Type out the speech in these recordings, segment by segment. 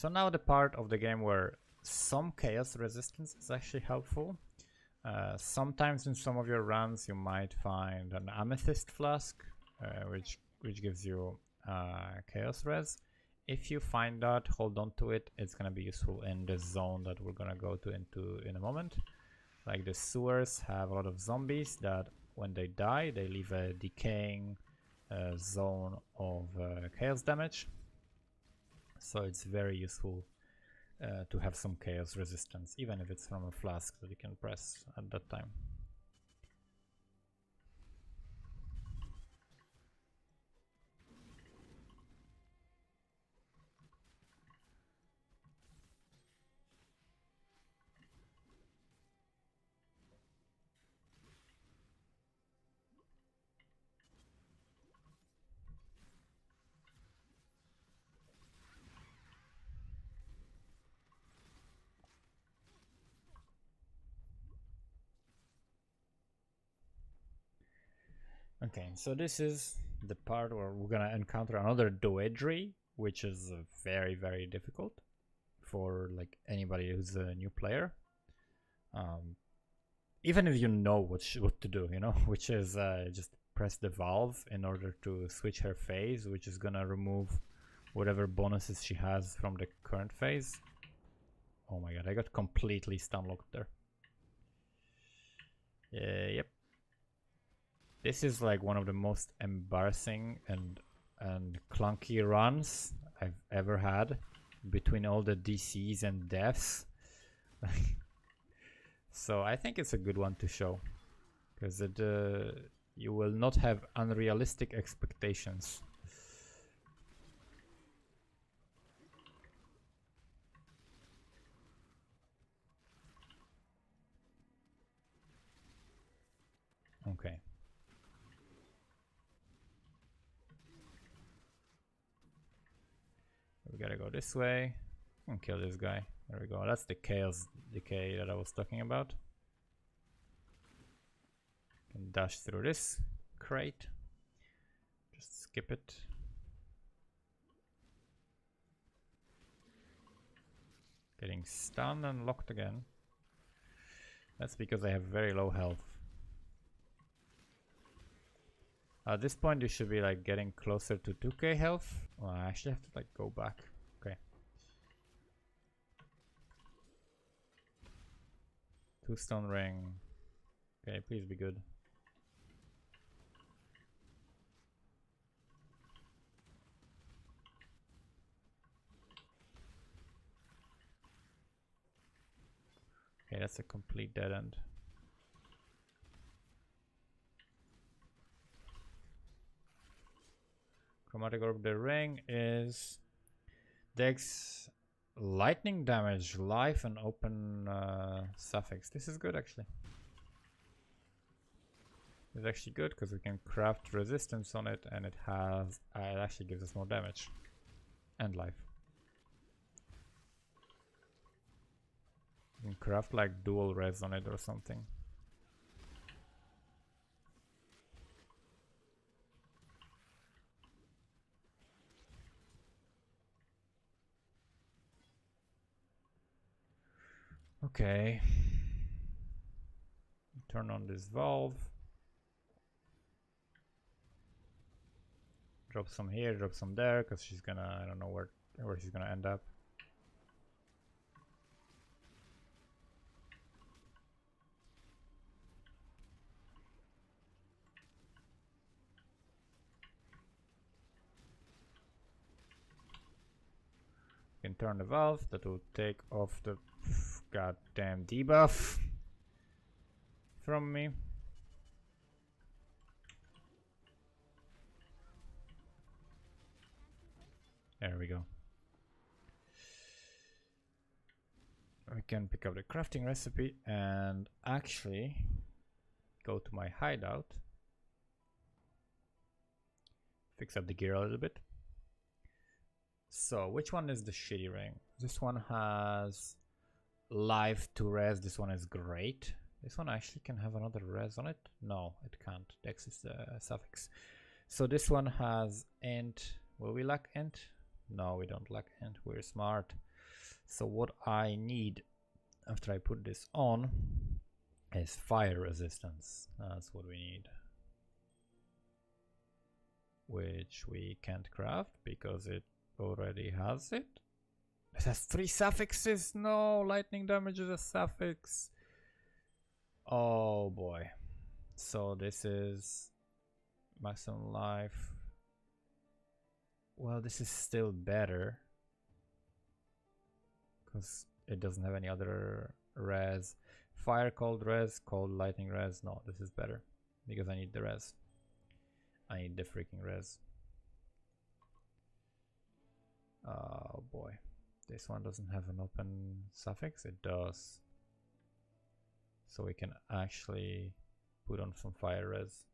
So now the part of the game where some chaos resistance is actually helpful. Sometimes in some of your runs you might find an amethyst flask, which gives you chaos res. If you find that, hold on to it. It's gonna be useful in the zone that we're gonna go into in a moment. Like the sewers have a lot of zombies that when they die, they leave a decaying zone of chaos damage. So it's very useful to have some chaos resistance, even if it's from a flask that you can press at that time. Okay, so this is the part where we're gonna encounter another Doedry, which is very, very difficult for like anybody who's a new player. Even if you know what to do, you know, which is just press the valve in order to switch her phase, which is gonna remove whatever bonuses she has from the current phase. Oh my god, I got completely stun locked there. Yep. This is like one of the most embarrassing and clunky runs I've ever had between all the DCs and deaths. So I think it's a good one to show, because it you will not have unrealistic expectations. Okay. We gotta go this way and kill this guy. There we go. That's the chaos decay that I was talking about. Can dash through this crate. Just skip it. Getting stunned and locked again. That's because I have very low health. At this point you should be like getting closer to 2k health. Well, I actually have to like go back. Okay. 2 stone ring. Okay, please be good. Okay, that's a complete dead end. Chromatic Orb, the ring is Dex lightning damage, life, and open suffix. This is good actually. It's actually good because we can craft resistance on it, and it has it actually gives us more damage and life. You can craft like dual res on it or something. Okay. Turn on this valve. Drop some here, drop some there, because she's gonna, I don't know where she's gonna end up. You can turn the valve, that will take off the goddamn debuff from me. There we go. We can pick up the crafting recipe and actually go to my hideout. Fix up the gear a little bit. So, which one is the shitty ring? This one has life to res. This one is great. This one actually can have another res on it. No, it can't. Dex is the suffix. So this one has int. Will we lack int? No, we don't lack int. We're smart. So what I need after I put this on is fire resistance. That's what we need. Which we can't craft because it already has it. It has 3 suffixes. No, lightning damage is a suffix. Oh boy. So this is maximum life. Well, this is still better because it doesn't have any other res. Fire, cold res, cold lightning res. No, this is better because I need the res. I need the freaking res. Oh boy. This one doesn't have an open suffix. It does. So we can actually put on some fire res.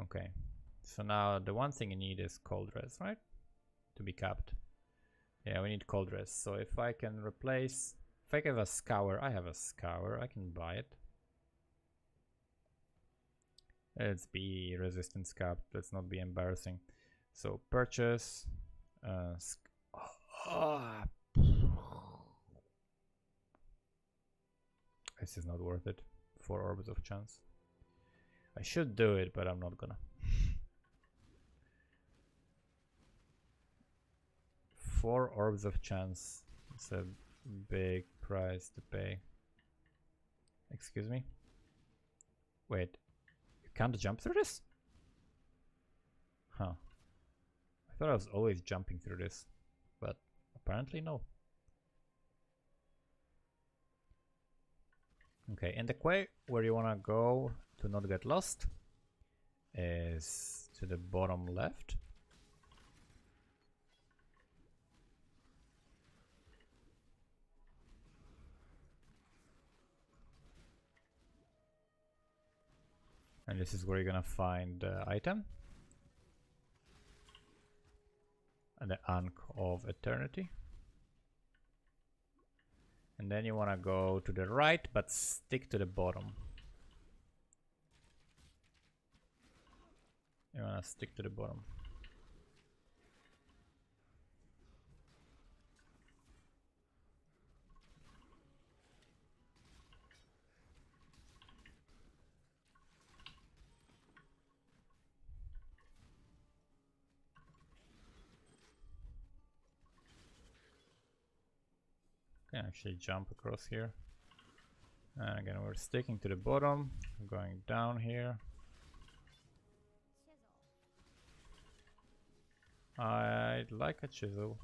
Okay. So now the one thing you need is cold res, right? To be capped. Yeah, we need cold res. So if I can replace, if I have a scour, I have a scour, I can buy it. Let's be resistance capped, let's not be embarrassing. So purchase, this is not worth it. 4 orbs of chance. I should do it, but I'm not gonna. 4 orbs of chance. It's a big price to pay. Excuse me? Wait, you can't jump through this? Huh. I thought I was always jumping through this, but apparently no. Okay, and the way where you wanna go to not get lost is to the bottom left. And this is where you're gonna find the item. And the Ankh of Eternity. And then you wanna go to the right, but stick to the bottom. You wanna stick to the bottom. Can actually jump across here. And again, we're sticking to the bottom, going down here. I'd like a chisel.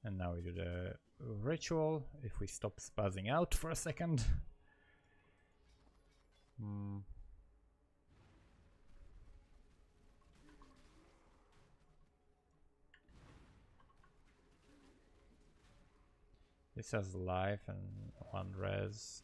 And now we do the ritual, if we stop spazzing out for a second. This has life and 1 res.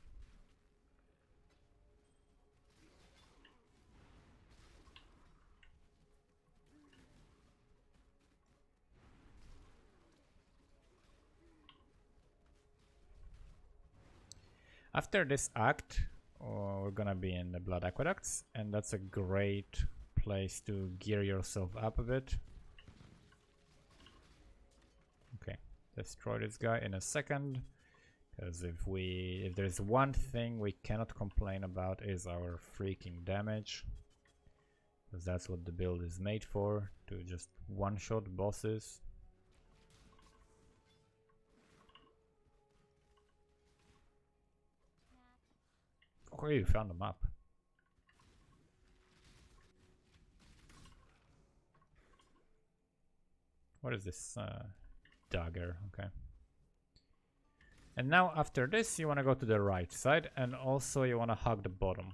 After this act, we're gonna be in the Blood Aqueducts, and that's a great place to gear yourself up a bit. Okay, destroy this guy in a second, because if there's one thing we cannot complain about is our freaking damage, because that's what the build is made for, to just one-shot bosses. Oh, you found a map. What is this? Dagger, okay. And now after this you want to go to the right side, and also you want to hug the bottom.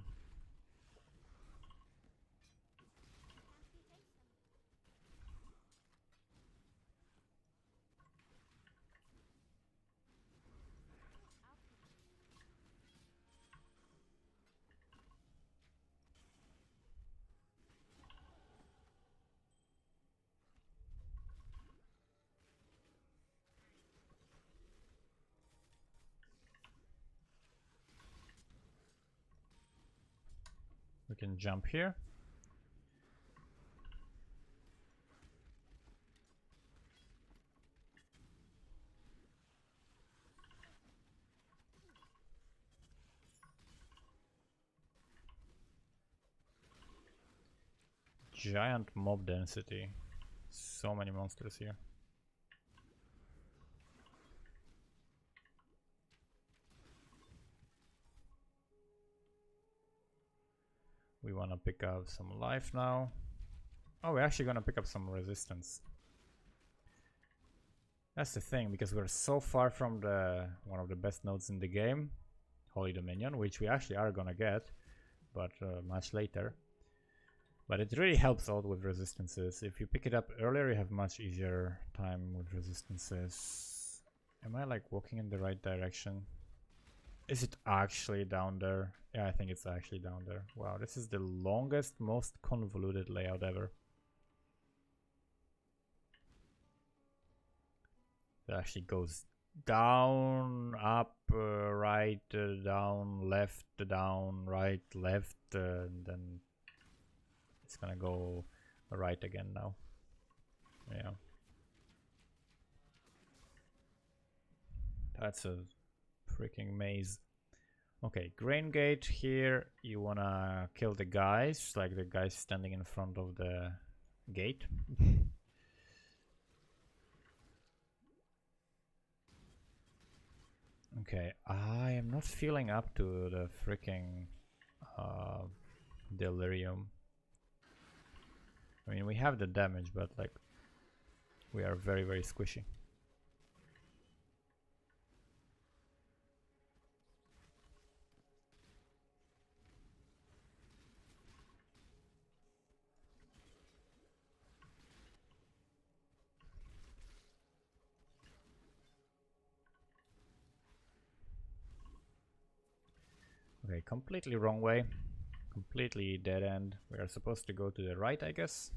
We can jump here. Giant mob density. So many monsters here. We want to pick up some life now. Oh, we're actually going to pick up some resistance. That's the thing, because we're so far from the one of the best nodes in the game, Holy Dominion, which we actually are going to get, but much later. But it really helps out with resistances. If you pick it up earlier, you have much easier time with resistances. Am I like walking in the right direction? Is it actually down there? Yeah, I think it's actually down there. Wow, this is the longest, most convoluted layout ever. It actually goes down, up, right, down, left, down, right, left, and then it's gonna go right again now. Yeah. That's a freaking maze. Okay, grain gate here. You wanna kill the guys, like the guys standing in front of the gate. Okay, I am not feeling up to the freaking delirium. I mean, we have the damage, but like we are very, very squishy. Okay, completely wrong way. Completely dead end. We are supposed to go to the right, I guess.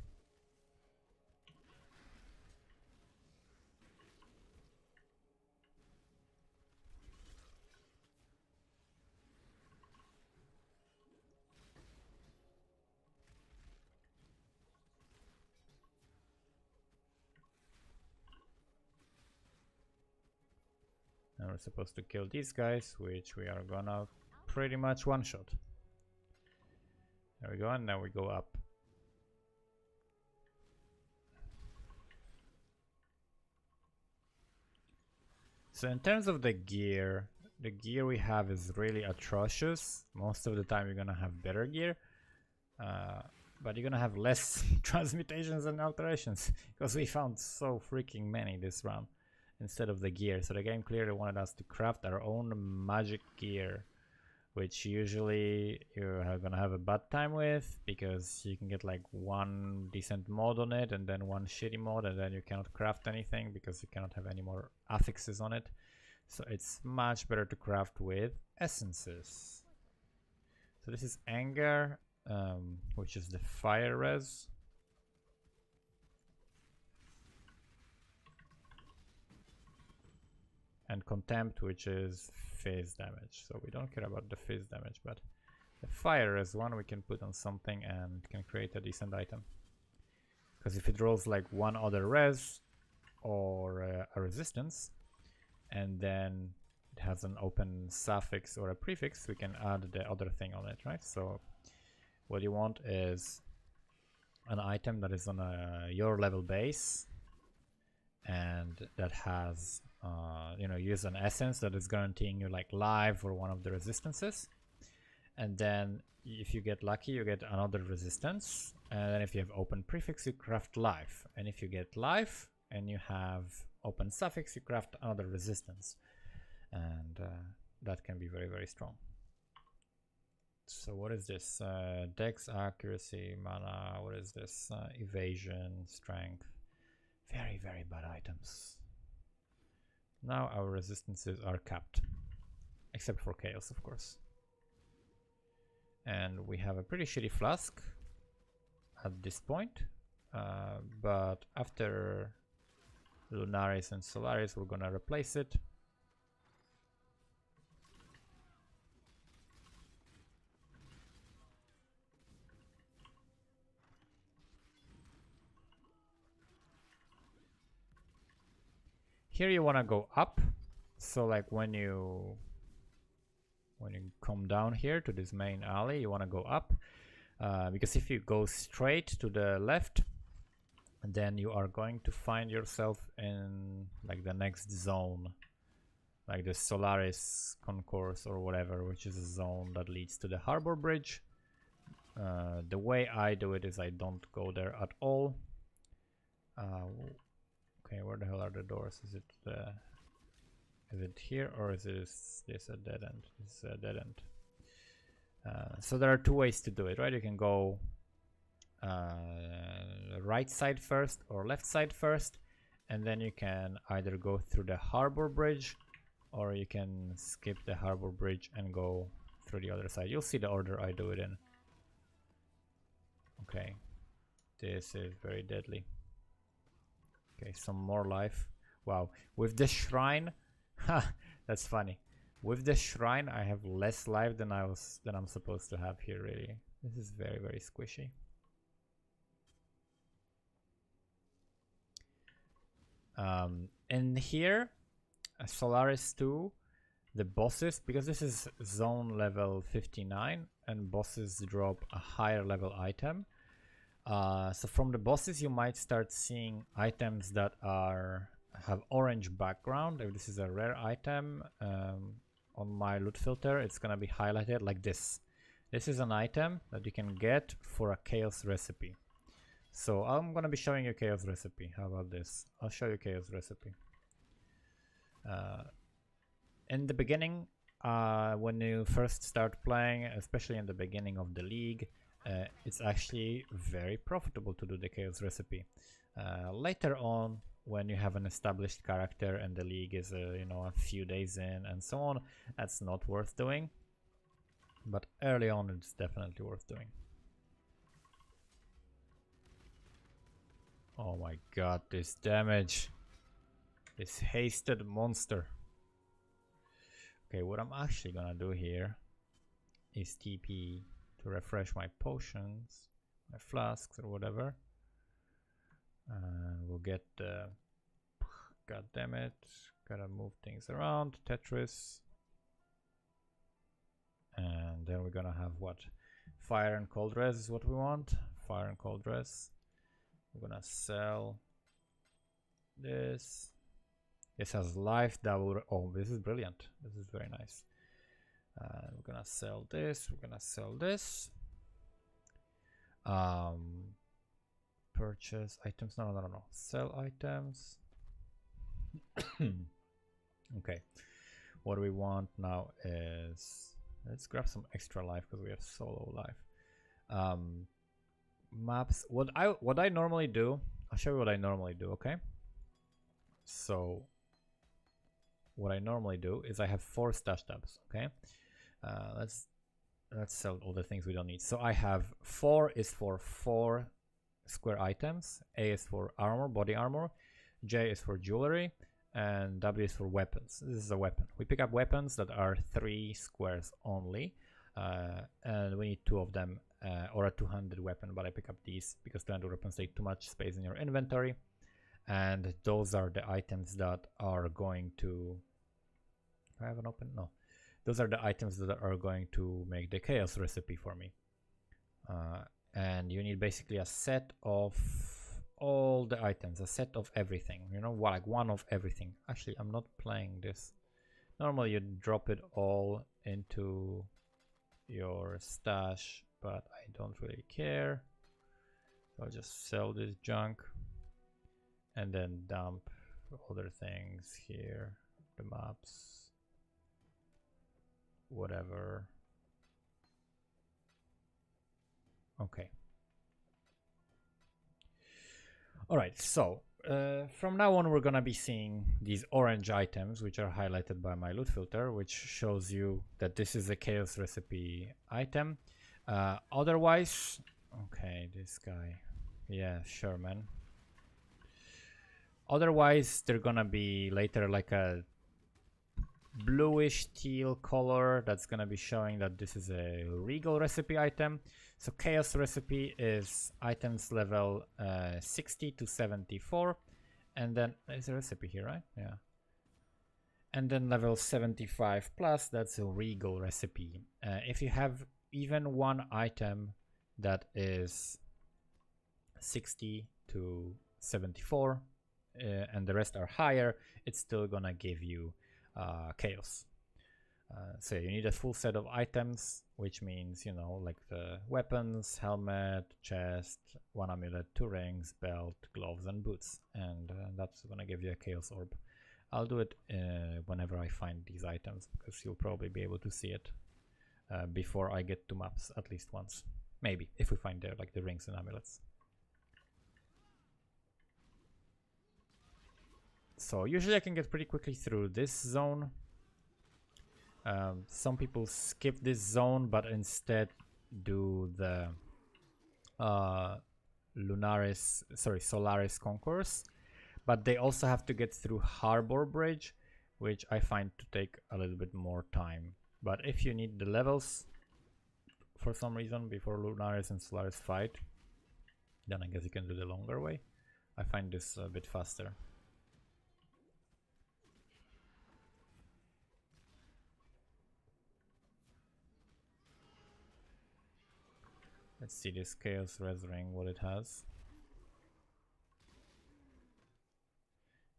And we're supposed to kill these guys, which we are gonna pretty much one-shot. There we go, and now we go up. So in terms of the gear we have is really atrocious. Most of the time you're gonna have better gear, but you're gonna have less transmutations and alterations, because we found so freaking many this round instead of the gear. So the game clearly wanted us to craft our own magic gear, which usually you're gonna have a bad time with, because you can get like one decent mod on it and then one shitty mod, and then you cannot craft anything because you cannot have any more affixes on it. So it's much better to craft with essences. So this is anger, which is the fire res. And contempt, which is phase damage. So we don't care about the phase damage, but the fire res one we can put on something and can create a decent item. Because if it rolls like one other res or a resistance, and then it has an open suffix or a prefix, we can add the other thing on it, right? So what you want is an item that is on your level base, and that has use an essence that is guaranteeing you like life or one of the resistances, and then if you get lucky you get another resistance, and then if you have open prefix you craft life, and if you get life and you have open suffix you craft another resistance, and that can be very, very strong. So what is this? Dex, accuracy, mana, what is this? Evasion, strength. Very, very bad items. Now our resistances are capped, except for chaos, of course. And we have a pretty shitty flask at this point, but after Lunaris and Solaris we're gonna replace it. Here you want to go up. So like when you come down here to this main alley, you want to go up. Because if you go straight to the left, then you are going to find yourself in like the next zone, like the Solaris concourse or whatever, which is a zone that leads to the harbor bridge. The way I do it is I don't go there at all. Okay, where the hell are the doors? Is it here, or is this a dead end? This is a dead end. So there are two ways to do it, right? You can go right side first or left side first, and then you can either go through the harbor bridge, or you can skip the harbor bridge and go through the other side. You'll see the order I do it in. Okay, this is very deadly. Okay, some more life. Wow, with the shrine, that's funny. With the shrine, I have less life than I'm supposed to have here. Really, this is very, very squishy. And here, Solaris 2, the bosses, because this is zone level 59, and bosses drop a higher level item. So from the bosses, you might start seeing items that have orange background. If this is a rare item, on my loot filter, it's gonna be highlighted like this. This is an item that you can get for a chaos recipe. So I'm gonna be showing you chaos recipe. How about this? I'll show you chaos recipe. In the beginning, when you first start playing, especially in the beginning of the league, it's actually very profitable to do the chaos recipe. Later on, when you have an established character and the league is a few days in and so on, that's not worth doing. But early on, it's definitely worth doing. Oh my god, this damage. This hasted monster. Okay, what I'm actually gonna do here is TP to refresh my potions, my flasks or whatever. And we'll get the... God damn it. Gotta move things around. Tetris. And then we're gonna have what? Fire and cold res is what we want. Fire and cold res. We're gonna sell this. This has life double. Oh, this is brilliant. This is very nice. We're gonna sell this. We're gonna sell this. Purchase items. No. Sell items. Okay. What we want now is, let's grab some extra life because we have so low life. Maps. What I normally do, I'll show you what I normally do. Okay. So what I normally do is I have 4 stash tabs. Okay. Let's sell all the things we don't need. So I have 4 is for 4 square items. A is for armor, body armor. J is for jewelry, and W is for weapons. This is a weapon. We pick up weapons that are 3 squares only, and we need 2 of them, or a 200 weapon, but I pick up these because 200 weapons take too much space in your inventory, and those are the items that are going to... Do I have an open? No. Those are the items that are going to make the chaos recipe for me. And you need basically a set of all the items, a set of everything, like one of everything. Actually, I'm not playing this. Normally you drop it all into your stash, but I don't really care. So I'll just sell this junk and then dump other things here, the maps, whatever. Okay. All right, so from now on we're gonna be seeing these orange items, which are highlighted by my loot filter, which shows you that this is a chaos recipe item. Otherwise, okay, this guy, yeah, sure, man. Otherwise, they're gonna be later like a bluish teal color that's gonna be showing that this is a regal recipe item. So chaos recipe is items level 60 to 74, and then there's a recipe here, right? Yeah. And then level 75 plus, that's a regal recipe. If you have even one item that is 60 to 74 and the rest are higher, it's still gonna give you chaos. So you need a full set of items, which means, you know, like the weapons, helmet, chest, 1 amulet, 2 rings, belt, gloves, and boots. And that's gonna give you a chaos orb. I'll do it whenever I find these items, because you'll probably be able to see it before I get to maps at least once. Maybe, if we find there, like the rings and amulets. So usually I can get pretty quickly through this zone. Some people skip this zone, but instead do the Solaris concourse. But they also have to get through Harbor Bridge, which I find to take a little bit more time. But if you need the levels for some reason before Lunaris and Solaris fight, then I guess you can do the longer way. I find this a bit faster. Let's see this Chaos Res Ring, what it has.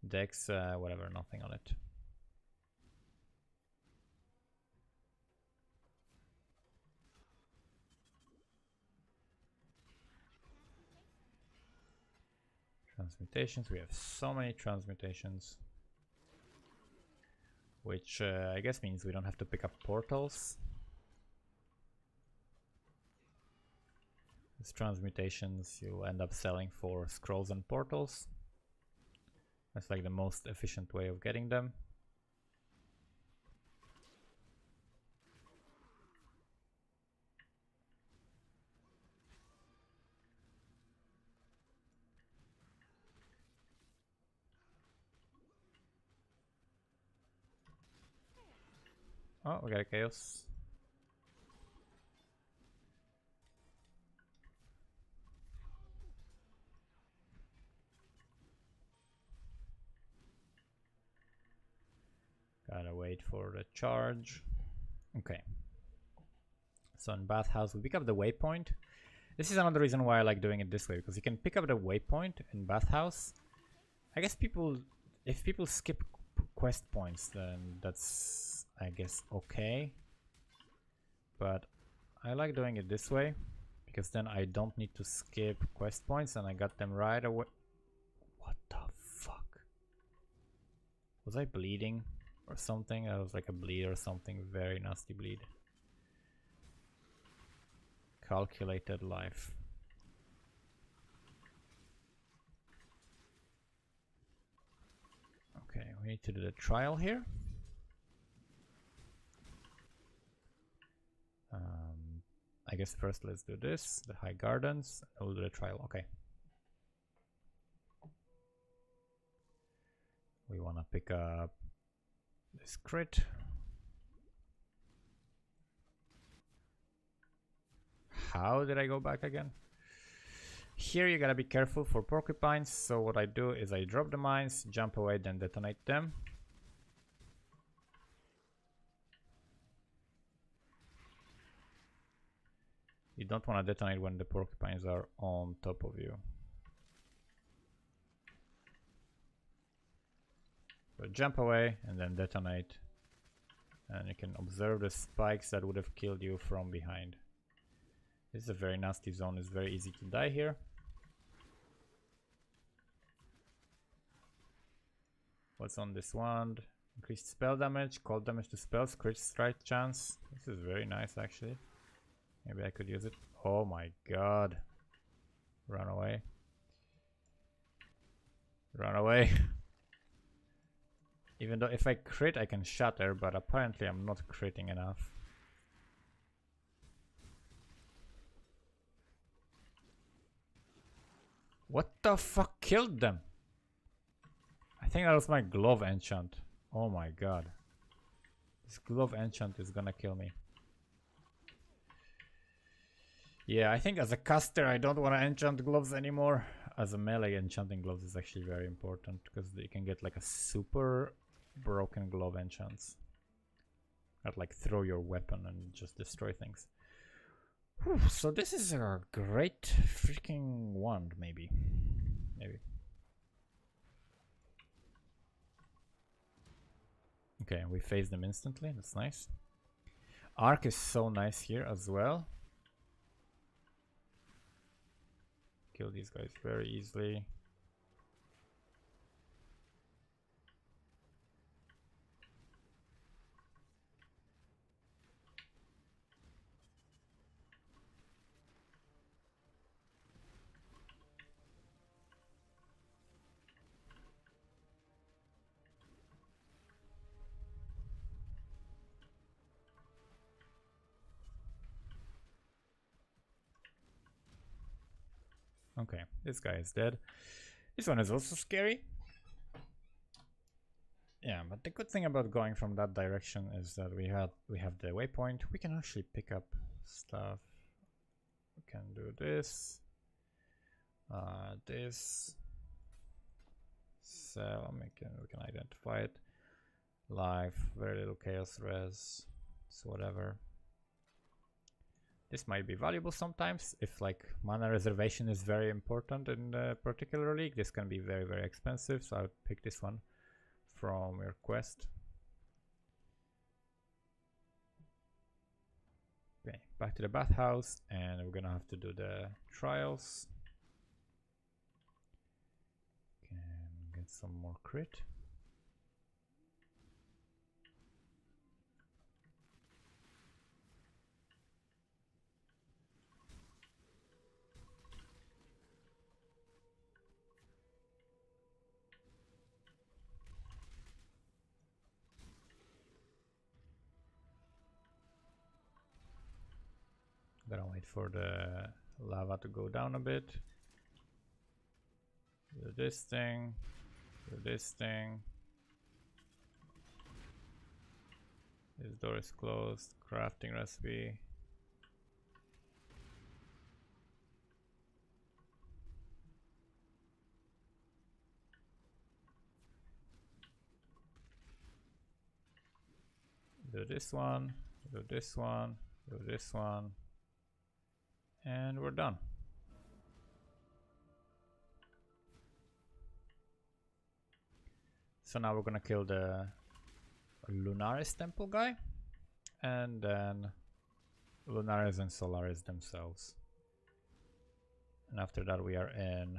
Dex, whatever, nothing on it. Transmutations, we have so many transmutations. Which I guess means we don't have to pick up portals. These transmutations you'll end up selling for scrolls and portals. That's like the most efficient way of getting them. Oh, we got a chaos. Gotta wait for the charge. Okay. So in Bathhouse, we pick up the waypoint. This is another reason why I like doing it this way, because you can pick up the waypoint in Bathhouse. I guess if people skip quest points, then that's, I guess, okay. But I like doing it this way, because then I don't need to skip quest points and I got them right away. What the fuck? Was I bleeding or something? That was like a bleed or something, very nasty bleed. Calculated life. Okay, we need to do the trial here. I guess first let's do this, the High Gardens, and we'll do the trial. Okay. We want to pick up this crit. How did I go back again? Here you gotta be careful for porcupines, so what I do is I drop the mines, jump away, then detonate them. You don't want to detonate when the porcupines are on top of you. So jump away and then detonate. And you can observe the spikes that would have killed you from behind. This is a very nasty zone, it's very easy to die here. What's on this wand? Increased spell damage, cold damage to spells, crit strike chance. This is very nice actually. Maybe I could use it. Oh my god. Run away. Run away. Even though if I crit I can shatter, but apparently I'm not critting enough. What the fuck killed them? I think that was my glove enchant. Oh my god. This glove enchant is gonna kill me. Yeah, I think as a caster I don't want to enchant gloves anymore. As a melee, enchanting gloves is actually very important because you can get like a super broken glove enchants that like throw your weapon and just destroy things. Whew, so this is a great freaking wand, maybe. Okay, we phase them instantly, that's nice. Arc is so nice here as well. Kill these guys very easily. Okay, this guy is dead. This one is also scary. Yeah, but the good thing about going from that direction is that we have the waypoint. We can actually pick up stuff. We can do this, this. So we can identify it. Life, very little chaos res, so whatever. This might be valuable sometimes if like mana reservation is very important in a particular league. This can be very, very expensive, so I would pick this one from your quest. Okay, back to the bathhouse, and we're gonna have to do the trials. Can get some more crit. Gonna wait for the lava to go down a bit. Do this thing. Do this thing. This door is closed. Crafting recipe. Do this one. Do this one. Do this one. And we're done. So now we're gonna kill the Lunaris temple guy, and then Lunaris and Solaris themselves. And after that we are in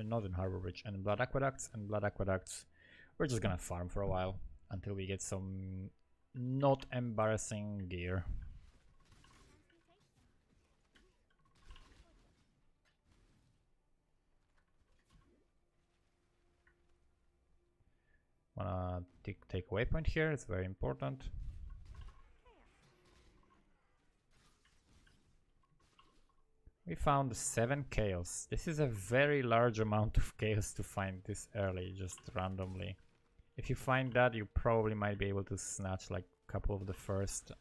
Northern Harbor Bridge and Blood Aqueducts. And Blood Aqueducts, we're just gonna farm for a while until we get some not embarrassing gear. Wanna take a waypoint here, it's very important. We found 7 chaos. This is a very large amount of chaos to find this early, just randomly. If you find that, you probably might be able to snatch like a couple of the first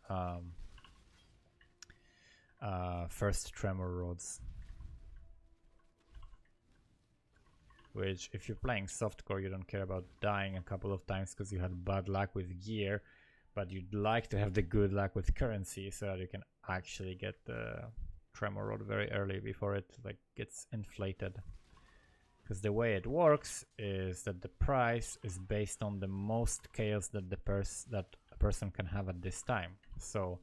tremor rods. Which, if you're playing softcore, you don't care about dying a couple of times because you had bad luck with gear, but you'd like to have the good luck with currency so that you can actually get the tremor rod very early before it like gets inflated. Because the way it works is that the price is based on the most chaos that a person can have at this time. So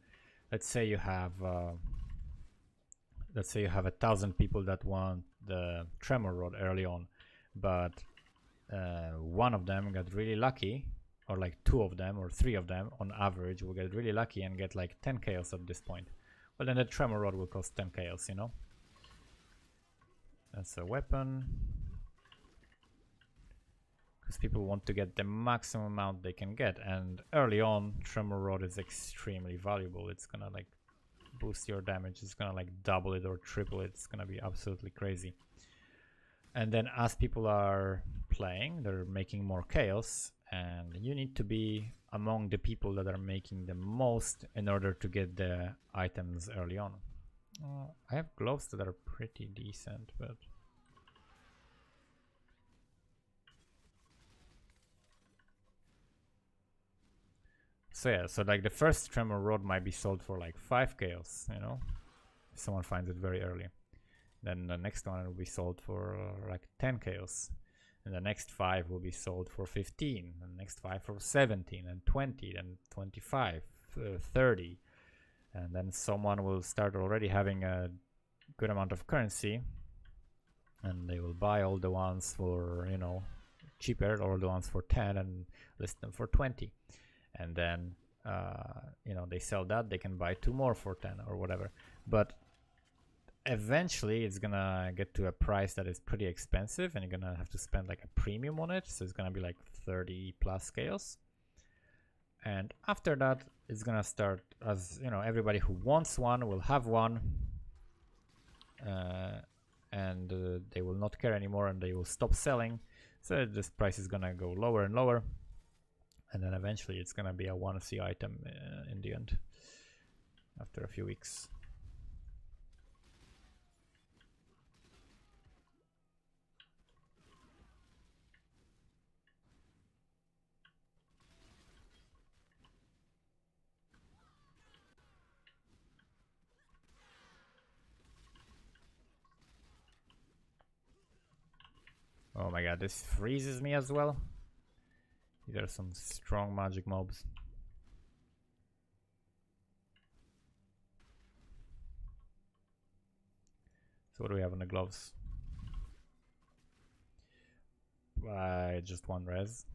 let's say you have 1,000 people that want the tremor rod early on, but one of them got really lucky, or like 2 of them or 3 of them on average will get really lucky and get like 10 chaos at this point. Well, then the tremor rod will cost 10 chaos, you know? That's a weapon. Because people want to get the maximum amount they can get, and early on tremor rod is extremely valuable. It's gonna like boost your damage, it's gonna like double it or triple it, it's gonna be absolutely crazy. And then as people are playing, they're making more chaos, and you need to be among the people that are making the most in order to get the items early on. I have gloves that are pretty decent, but So yeah, so like the first tremor rod might be sold for like 5 chaos, you know, if someone finds it very early. Then the next one will be sold for like 10 chaos. And the next 5 will be sold for 15. And the next 5 for 17 and 20 and 25, 30. And then someone will start already having a good amount of currency. And they will buy all the ones for, you know, cheaper, or the ones for 10 and list them for 20. And then, you know, they sell that, they can buy 2 more for 10 or whatever. But eventually it's gonna get to a price that is pretty expensive, and you're gonna have to spend like a premium on it, so it's gonna be like 30 plus chaos. And after that it's gonna start, as you know, everybody who wants one will have one, and they will not care anymore, and they will stop selling. So this price is gonna go lower and lower, and then eventually it's gonna be a 1C item in the end after a few weeks. Oh my god, this freezes me as well. These are some strong magic mobs. So what do we have on the gloves? Just 1 res.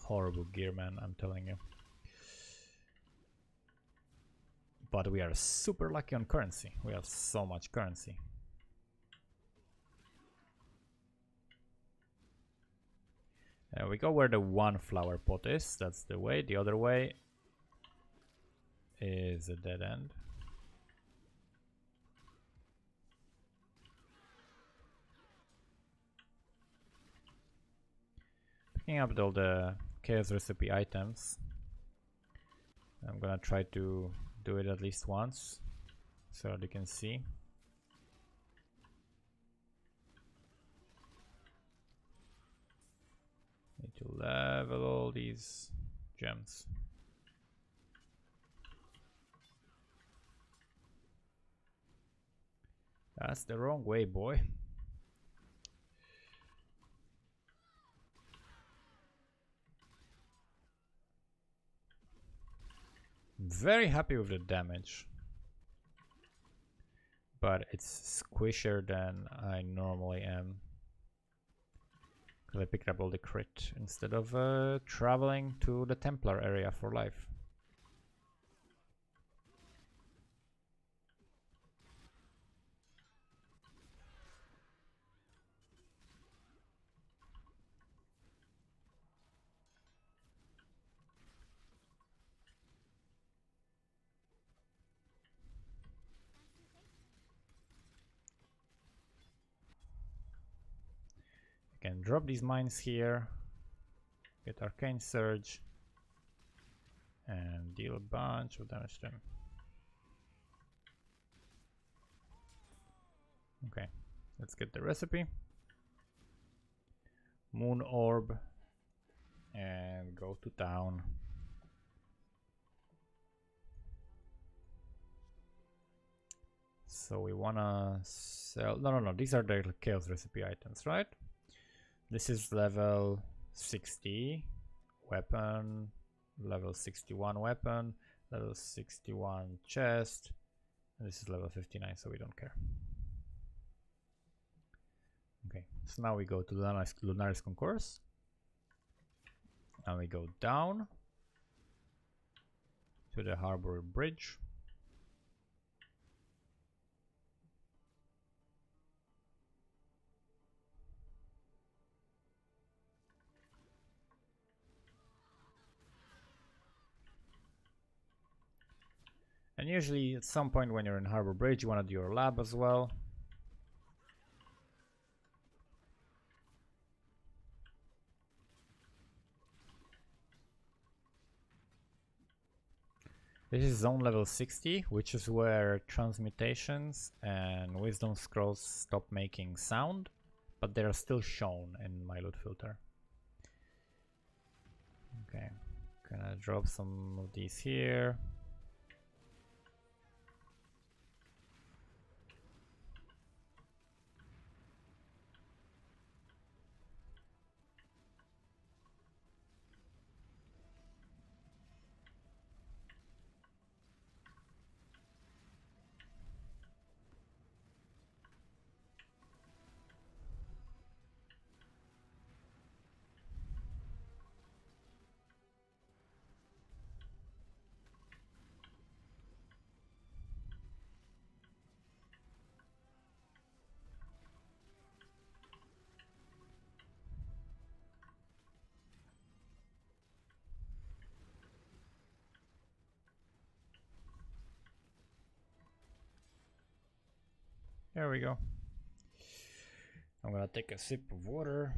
Horrible gear, man, I'm telling you. But we are super lucky on currency. We have so much currency. We go where the 1 flower pot is. That's the way. The other way is a dead end. Picking up all the chaos recipe items. I'm gonna try to do it at least once so that you can see. Need to level all these gems. That's the wrong way, boy. I'm very happy with the damage, but it's squishier than I normally am, because I picked up all the crit instead of traveling to the Templar area for life. Can drop these mines here, get Arcane Surge, and deal a bunch of damage to them. Okay, let's get the recipe. Moon Orb, and go to town. So we wanna sell, no, these are the chaos recipe items, right? This is level 60 weapon, level 61 weapon, level 61 chest, and this is level 59, so we don't care. Okay, so now we go to Lunaris Concourse, and we go down to the Harbor Bridge. And usually at some point when you're in Harbor Bridge, you want to do your lab as well. This is zone level 60, which is where transmutations and wisdom scrolls stop making sound, but they are still shown in my loot filter. Okay, Gonna drop some of these here. There we go. I'm gonna take a sip of water.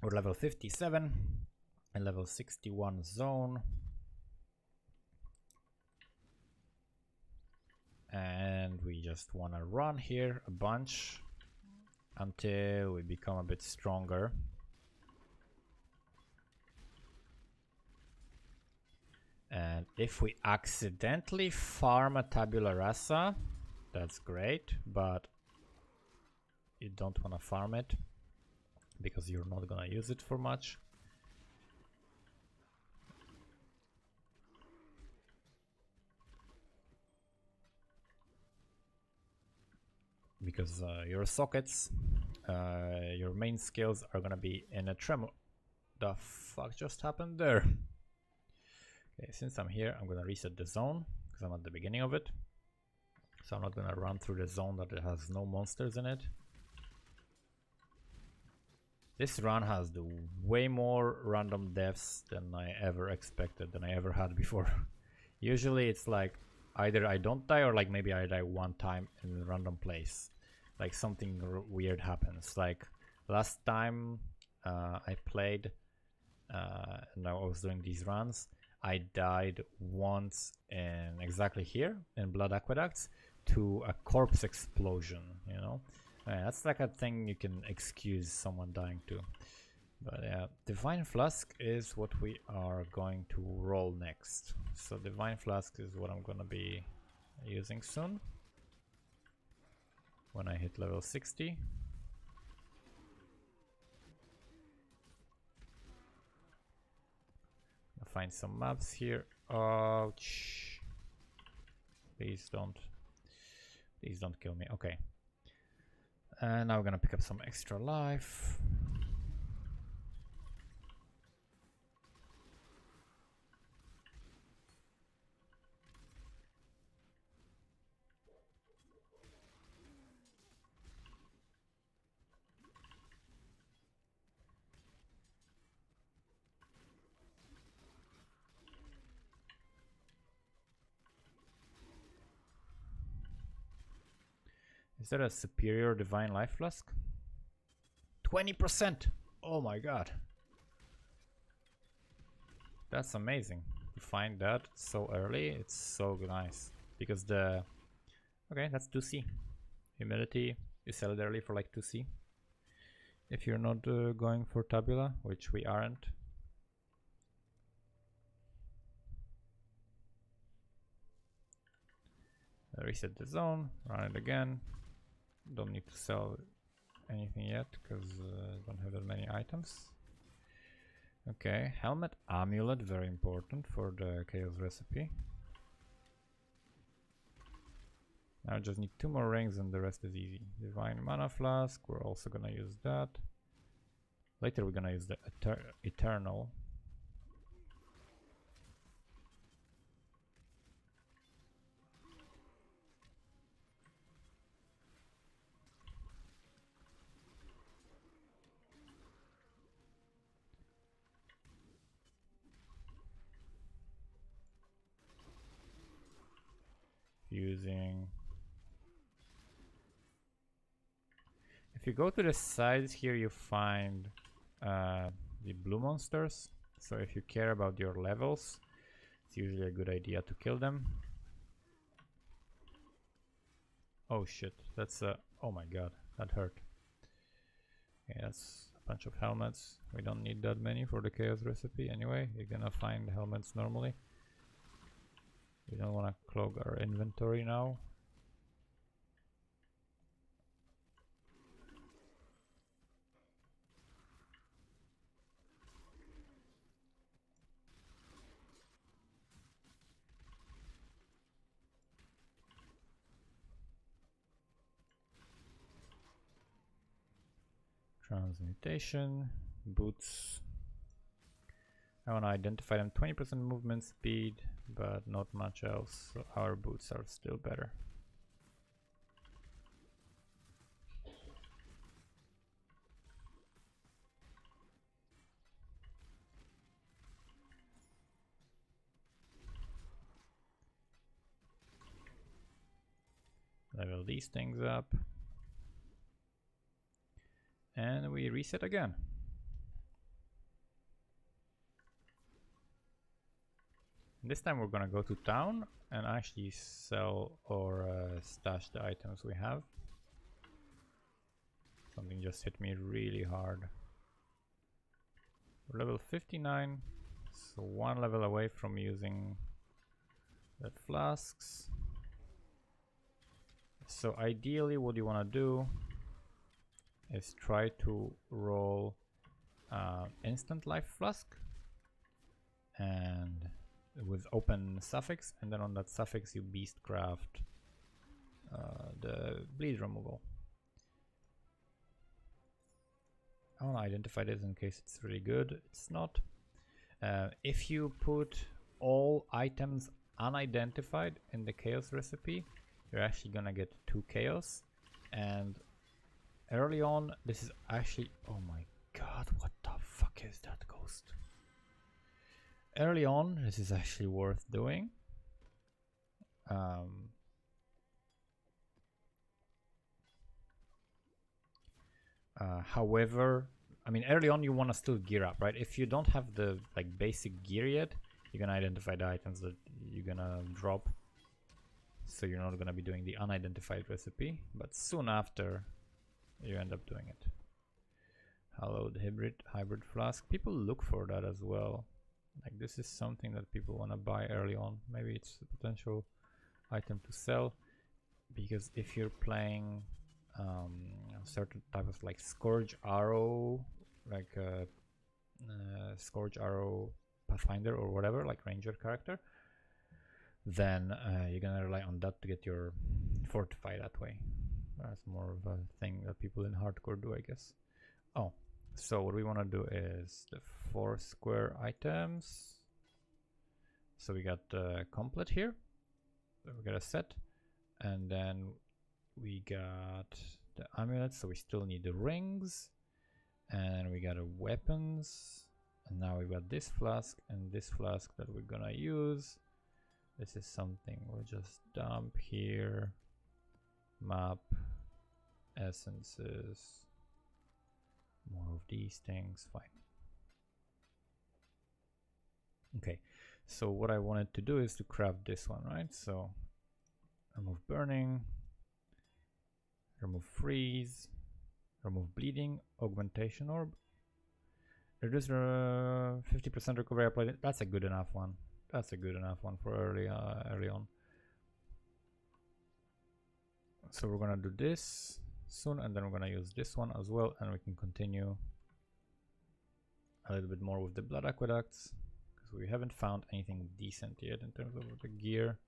We're level 57 and level 61 zone. And we just wanna run here a bunch until we become a bit stronger. And if we accidentally farm a tabula rasa, that's great, but you don't want to farm it because you're not gonna use it for much. Because your sockets, your main skills are gonna be in a tremor. The fuck just happened there? Okay, since I'm here, I'm gonna reset the zone because I'm at the beginning of it. So I'm not gonna run through the zone that it has no monsters in it. This run has the way more random deaths than I ever expected, than I ever had before. Usually it's like either I don't die or like maybe I die one time in a random place. Like something weird happens. Like last time I played and I was doing these runs, I died once in exactly here in Blood Aqueducts to a corpse explosion, you know? That's like a thing you can excuse someone dying to. But yeah, Divine Flask is what we are going to roll next. So Divine Flask is what I'm gonna be using soon when I hit level 60. I'll find some maps here. Ouch. Please don't kill me. Okay. And now we're gonna pick up some extra life. Is there a superior divine life flask? 20%! Oh my god. That's amazing. To find that so early, it's so nice. Because the... Okay, that's 2C. Humility, you sell it early for like 2C. If you're not going for tabula, which we aren't. Reset the zone, run it again. Don't need to sell anything yet because I don't have that many items. Okay, helmet, amulet, very important for the chaos recipe. Now I just need 2 more rings and the rest is easy. Divine mana flask, we're also gonna use that. Later we're gonna use the eternal. Using... If you go to the sides here, you find the blue monsters. So if you care about your levels, it's usually a good idea to kill them. Oh shit, that's oh my god, that hurt. Okay, that's bunch of helmets. We don't need that many for the chaos recipe anyway. You're gonna find helmets normally. We don't want to clog our inventory now. Transmutation, boots. I want to identify them. 20% movement speed, but not much else. So our boots are still better. Level these things up. And we reset again. This time we're gonna go to town and actually sell or stash the items we have. Something just hit me really hard. We're level 59, so one level away from using the flasks. So ideally what you want to do is try to roll instant life flask and with open suffix, and then on that suffix you beastcraft the bleed removal. I want to identify this in case it's really good. It's not. If you put all items unidentified in the chaos recipe, you're actually gonna get 2 chaos, and early on this is actually, oh my god, what the fuck is that ghost? Early on this is actually worth doing. However, I mean, early on you want to still gear up, right? If you don't have the like basic gear yet, you're gonna identify the items that you're gonna drop, so you're not gonna be doing the unidentified recipe, but soon after you end up doing it. Hallowed hybrid flask. People look for that as well. Like, this is something that people want to buy early on. Maybe it's a potential item to sell, because if you're playing a certain type of like Scourge Arrow, like Scourge Arrow Pathfinder or whatever, like ranger character, then you're gonna rely on that to get your fortify that way. That's more of a thing that people in hardcore do, I guess. Oh, so what we want to do is the 4 square items. So we got the complete here. So we got a set, and then we got the amulets. So we still need the rings, and we got a weapons, and now we got this flask and this flask that we're gonna use. This is something we'll just dump here. Map, essences, more of these things, fine. Okay, so what I wanted to do is to craft this one, right? So remove burning, remove freeze, remove bleeding, augmentation orb, reduce 50% recovery applied. That's a good enough one. That's a good enough one for early on. So we're gonna do this soon, and then we're gonna use this one as well, and we can continue a little bit more with the blood aqueducts, because we haven't found anything decent yet in terms of the gear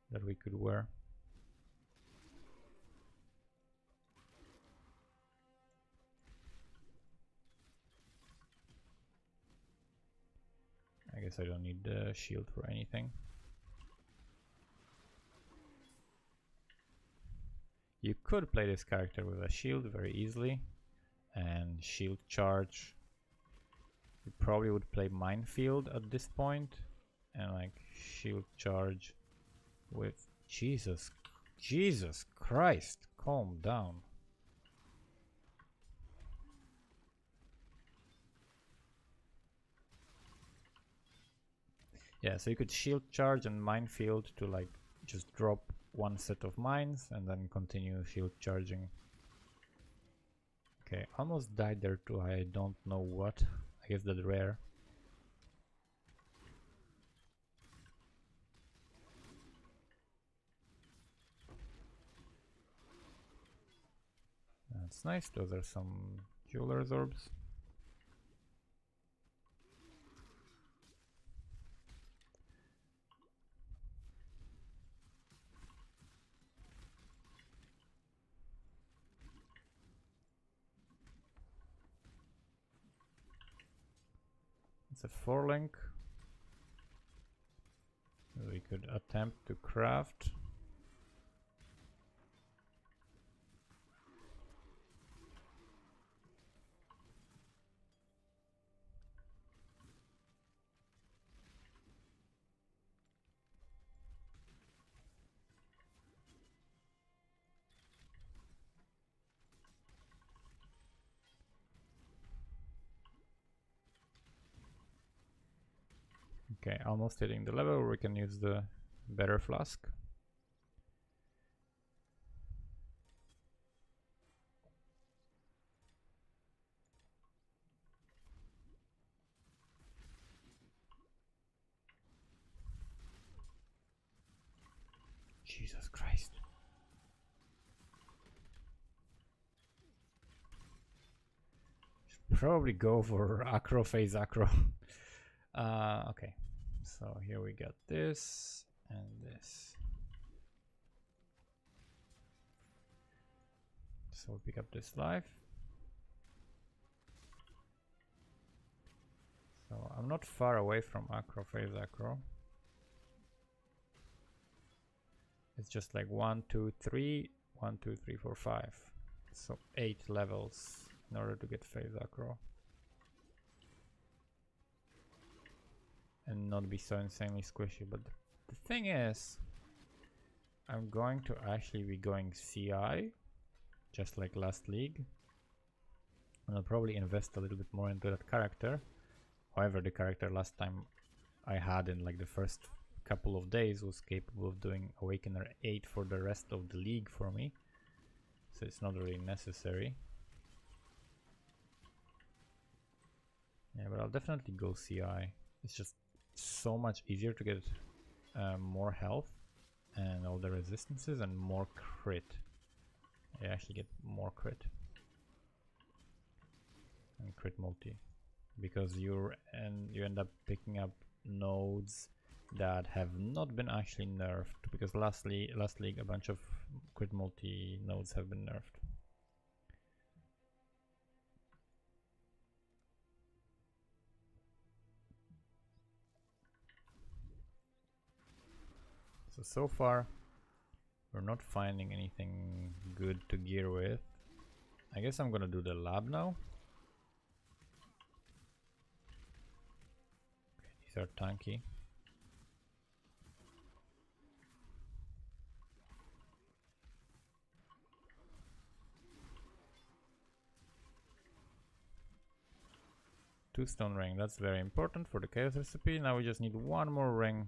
that we could wear. I guess I don't need the shield for anything. You could play this character with a shield very easily, and shield charge. You probably would play minefield at this point, and like shield charge with Jesus Christ, calm down. Yeah, so you could shield charge and minefield to like just drop one set of mines and then continue shield charging. Okay, almost died there too. I don't know what. I guess that's rare. That's nice. Those are some jeweler's orbs. It's a 4-link. We could attempt to craft. Okay, almost hitting the level where we can use the better flask. Jesus Christ. Should probably go for acro phase acro. Okay, so here we got this and this. So we'll pick up this life. So I'm not far away from acro phase acro. It's just like 1, 2, 3, 1, 2, 3, 4, 5. So 8 levels in order to get phase acro. And not be so insanely squishy. But the thing is, I'm going to actually be going CI, just like last league. And I'll probably invest a little bit more into that character. However, the character last time I had in like the first couple of days was capable of doing Awakener 8 for the rest of the league for me. So it's not really necessary. Yeah, but I'll definitely go CI. It's just so much easier to get more health and all the resistances and more crit. I actually get more crit and crit multi because you end up picking up nodes that have not been actually nerfed, because last league a bunch of crit multi nodes have been nerfed. So far we're not finding anything good to gear with. I guess I'm gonna do the lab now. Okay, these are tanky. Two stone ring, that's very important for the chaos recipe. Now we just need one more ring.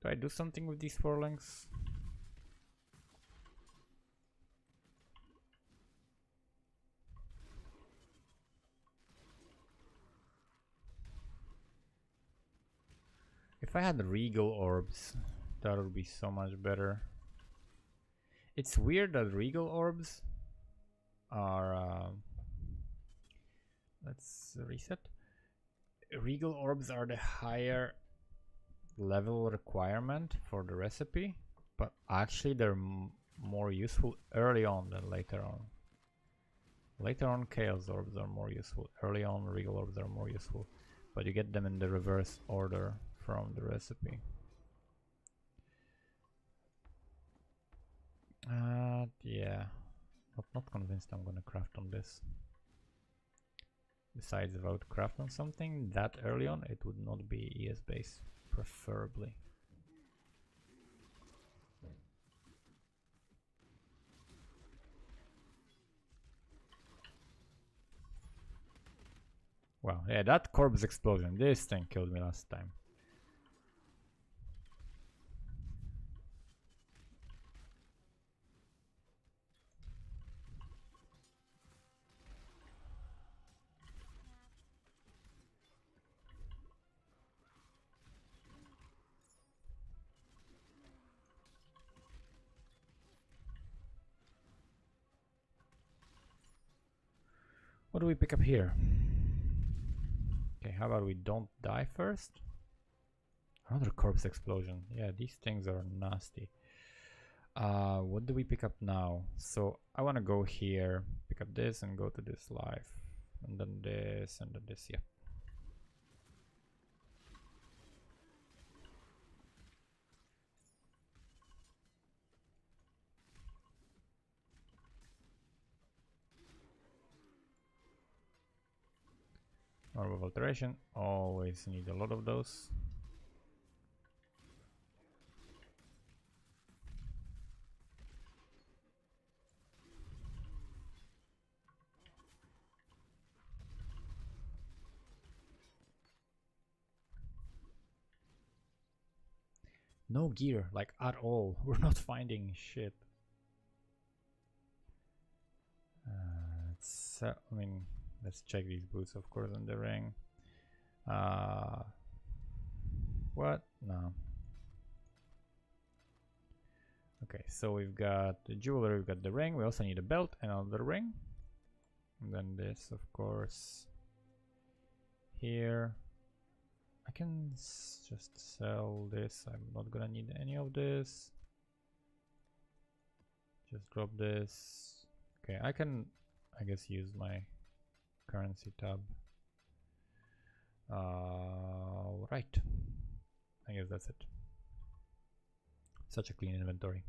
Do I do something with these 4 links? If I had regal orbs, that would be so much better. It's weird that regal orbs are let's reset. Regal orbs are the higher level requirement for the recipe, but actually they're more useful early on than later on. Later on chaos orbs are more useful. Early on regal orbs are more useful. but you get them in the reverse order from the recipe. Yeah, not convinced I'm gonna craft on this. Besides, if I would craft on something that early on, it would not be ES base, preferably. Wow, yeah, that corpse explosion, this thing killed me last time. What do we pick up here? Okay, how about we don't die first? Another corpse explosion. Yeah, these things are nasty. What do we pick up now? So I want to go here, pick up this and go to this life. And then this and then this, yeah. Orb of alteration, always need a lot of those. No gear, like at all. We're not finding shit. I mean, let's check these boots, of course, on the ring. What? No. Okay, so we've got the jewelry, we've got the ring. We also need a belt and another ring. And then this, of course, here. I can just sell this. I'm not gonna need any of this. Just drop this. Okay, I can, I guess, use my currency tab. Right. I guess that's it. Such a clean inventory.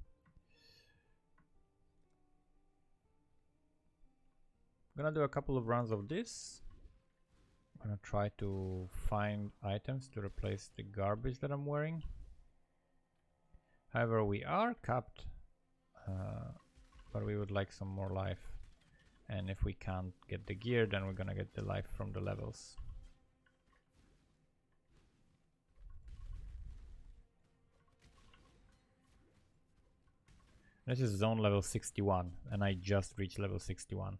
I'm gonna do a couple of rounds of this. I'm gonna try to find items to replace the garbage that I'm wearing. However, we are capped, but we would like some more life. And if we can't get the gear, then we're gonna get the life from the levels. This is zone level 61, and I just reached level 61.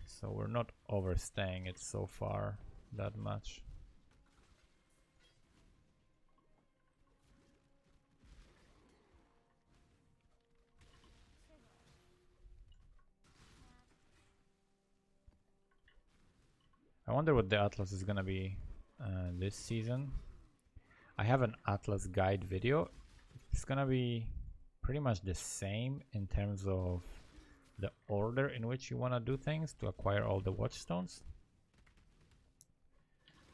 So we're not overstaying it so far that much. I wonder what the Atlas is gonna be this season. I have an Atlas guide video. It's gonna be pretty much the same in terms of the order in which you want to do things to acquire all the watchstones.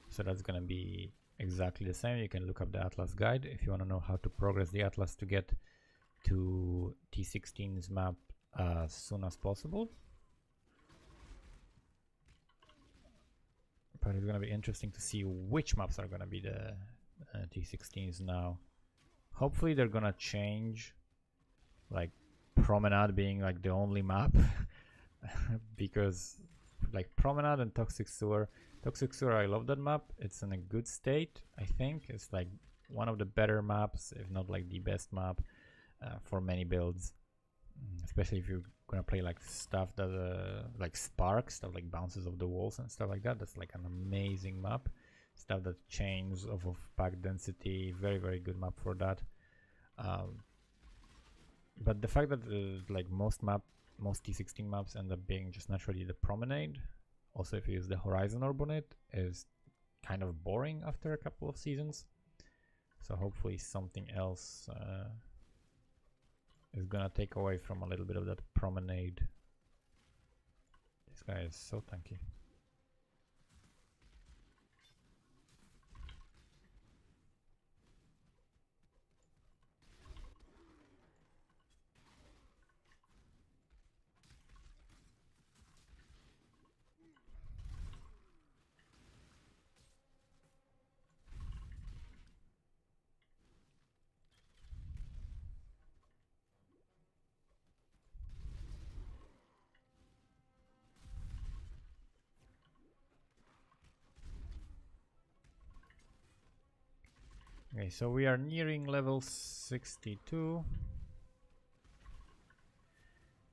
So that's gonna be exactly the same. You can look up the Atlas guide if you want to know how to progress the Atlas to get to T16's map as soon as possible. But it's gonna be interesting to see which maps are gonna be the T16s now. Hopefully they're gonna change, like Promenade being like the only map because like Promenade and Toxic Sewer, I love that map. It's in a good state. I think it's like one of the better maps, if not like the best map for many builds, especially if you're gonna play like stuff that like Spark stuff, like bounces off the walls and stuff like that. That's like an amazing map. Stuff that chains off of pack density, very good map for that. But the fact that like most T16 maps end up being just naturally the Promenade, also if you use the Horizon Orb on it, is kind of boring after a couple of seasons. So hopefully something else is gonna take away from a little bit of that Promenade. This guy is so tanky. Okay, so we are nearing level 62.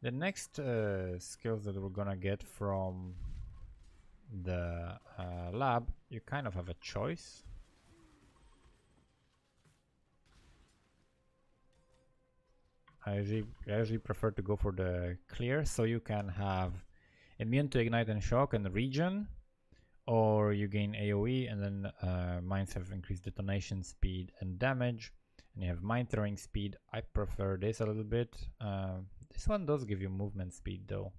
The next skills that we're gonna get from the lab, you kind of have a choice. I usually prefer to go for the clear, so you can have immune to ignite and shock and regen, or you gain AoE, and then mines have increased detonation speed and damage, and you have mine throwing speed. I prefer this a little bit. This one does give you movement speed though,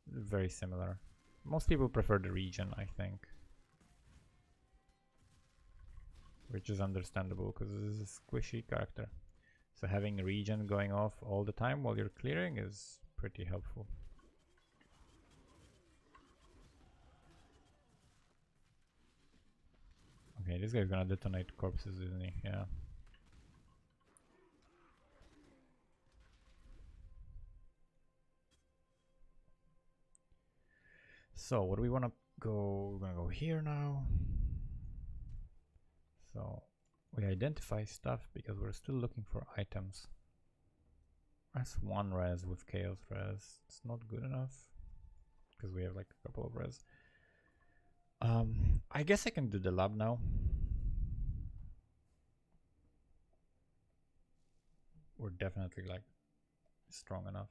very similar. Most people prefer the regen, I think, which is understandable because this is a squishy character. So having regen going off all the time while you're clearing is pretty helpful. Okay, this guy's gonna detonate corpses, isn't he? Yeah. So what do we wanna go? We're gonna go here now. So we identify stuff because we're still looking for items. That's one res with chaos res. It's not good enough because we have like a couple of res. I guess I can do the lab now. We're definitely like strong enough.